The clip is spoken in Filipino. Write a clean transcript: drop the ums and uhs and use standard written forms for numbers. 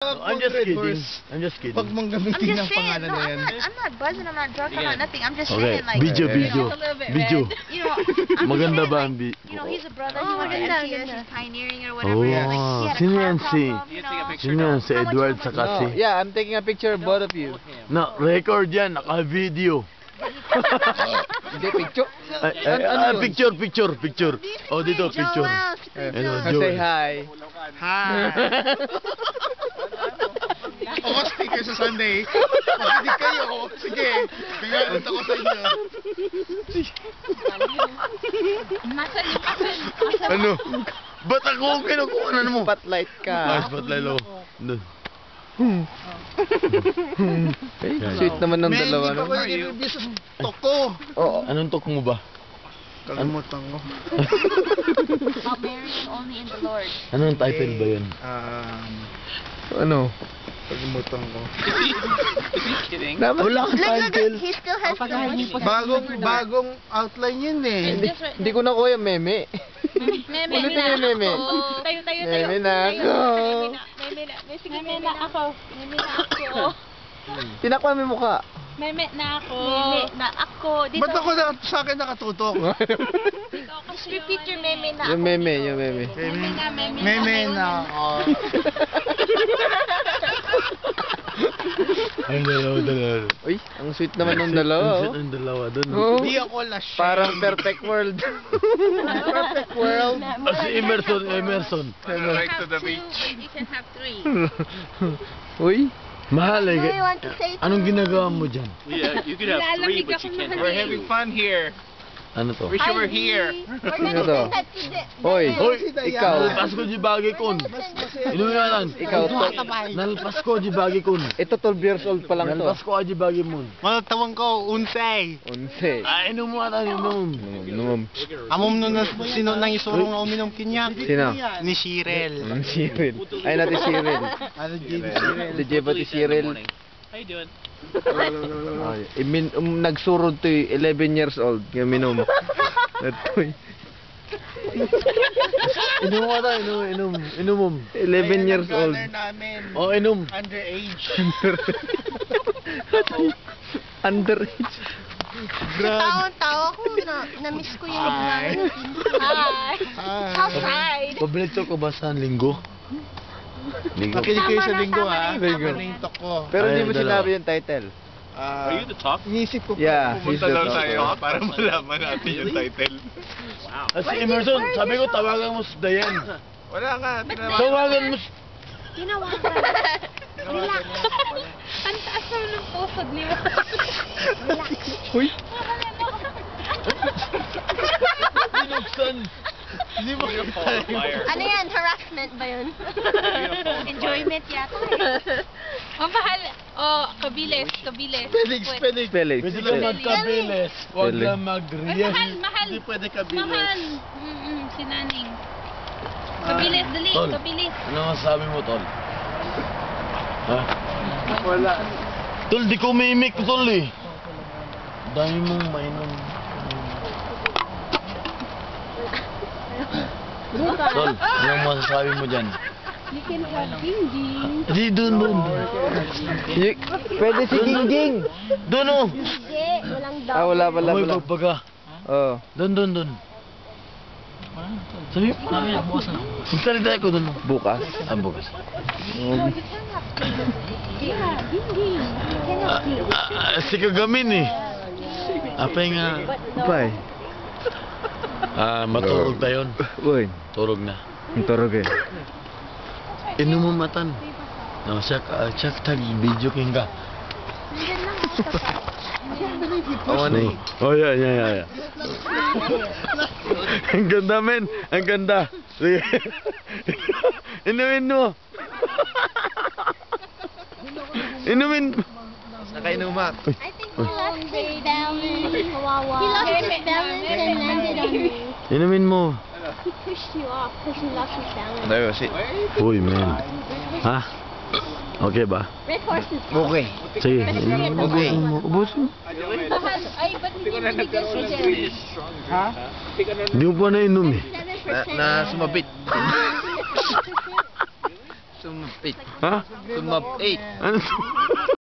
I'm just kidding. I'm just kidding. Pag mong gamitin ng pangalan na yan. I'm not buzzing, I'm not drunk, I'm not nothing. I'm just Okay, saying like, video. you know, I'm Maganda saying, ba ang you know, he's a brother, he went to MTS, he's pioneering or whatever. Oh, Like, he had a sino car yan si? problem, you know. Sino yan si Edward saka si? Yeah, I'm taking a picture of both of you. No, record yan, naka-video. Hindi, picture. Picture. Oh, dito, picture. Hello, Say hi. Hi! Ako sticker sa Sunday. Pag hindi kayo, sige. Kagalit ako sa inyo. Ano? Ba't ako kinukuhanan mo? Spotlight ka. Spotlight ako. Doon. Sweet naman ng May dalawa. hindi pa ko i-review sa stock ko. Oo. Anong talk mo ba? Kalimutan ko. I'll marry him only in the Lord. Anong title ba yun? Ano? Kalimutan ko. Wala kang title. He still has Bagong outline yun eh. Hindi ko na kuya meme. Ulit na yung meme. Tayo. Meme na ako. Meme na ako. Tinakpan mo yung mukha. Meme na ako. Dito. Ba't ako sa akin nakatutok? Just repeat your meme na Yung meme, yung meme. Meme na ako. Ang dalawa. Uy, ang sweet naman ng dalawa. Ang ang dalawa doon. Oh. Hindi ako lasyon. Parang perfect world. Perfect world. Si Emerson. Right to the beach. You can have 3. Uy. Mahal eh. I want to say Anong ginagawa mo dyan? Yeah, you could have 3, but you can't have We're having fun here. Ano to? Wish you were here. We're Ano gonna to? send that to the... Hoy, ikaw. Nalpas ko di bagay kun. Inuwi nga lang. Ikaw to. Nalpas ko di bagay kun. Ito 12 years old pa lang to. Nalpas ko di bagay mo. Malatawang ko, unsay. Unse. Inom mo ata, inom. Numam. Amom nun na sino nang isurong na uminom kinyak. Sino? Ni Shirel. Ang Cyril. Ay, natin Cyril. Ano Jim Shirel? Si Jeba ti Cyril. How you doing? Ay, nagsurod to 11 years old. Yung minom. Ito. Inom mo ata, inom. Inom mo. 11 years old. Namin. Oh, inom. Underage. Underage. Tao ko na-miss ko yung namin. Outside. Pabalito ko ba sa linggo? Linggo. Makinig kayo sa linggo ha. Linggo. Paparintok ko. Pero Ay, hindi mo dalawa. sinabi yung title. Are you the top? Inisip ko Yeah, he's pumunta the daw top. tayo para malaman natin yung title. Si Emerson, sabi ko tawagan mo si Dayan. Wala nga. Tawagan mo si... Tinawagan. Relax. Ang taas naman ng pusod niyo. Uy. Binuksan. Hindi mo Fire. Ano yan? Harassment ba yun? Enjoyment yata eh. Mapahal. Oh, kabilis. Felix. Felix. Pwede lang magkabilis. Huwag Felix. lang Ay, mag-real. mahal. Hindi pwede kabilis. Mahal. Si Naning. Kabilis, dali. Tol. Kabilis. Ano masasabi mo, Tol? Ha? Wala. Tol, di ko mimik, Tol eh. Dami mong mainom. Tol, anong masasabi mo dyan? You can have ding-ding. Di, doon. Pwede si Gingging. Doon, oh. Hindi, walang daw. Ah, wala pala. May Wala. pagbaga. Oo. Doon. Sabi, bukas na. Magsalita ko doon. Bukas. Ang bukas. Yeah, ding-ding. Si Kagamin eh. Apay nga. Bye. Matulog tayo. Uy. Tulog na. Ang turog eh. Inumamatan. No, siya tag video king ka. Awan eh. Oh, yeah. Ang ganda, men. Ang ganda. Sige. Inumin mo. Inumin. Nakainumak. I think he lost his balance. He lost his balance and landed on you. Inumin mo. He pushed you off because he lost his balance. There you see. Uy, men. Ha? Okay ba? Red horses. Okay. Sige. Okay. Ubus mo. Mahal. Ay, ba't hindi mo binigyan si Jen? Hindi mo pa nainom eh. 7%. Na sumabit. Sumapit. Ha? Sumapit. Ano to?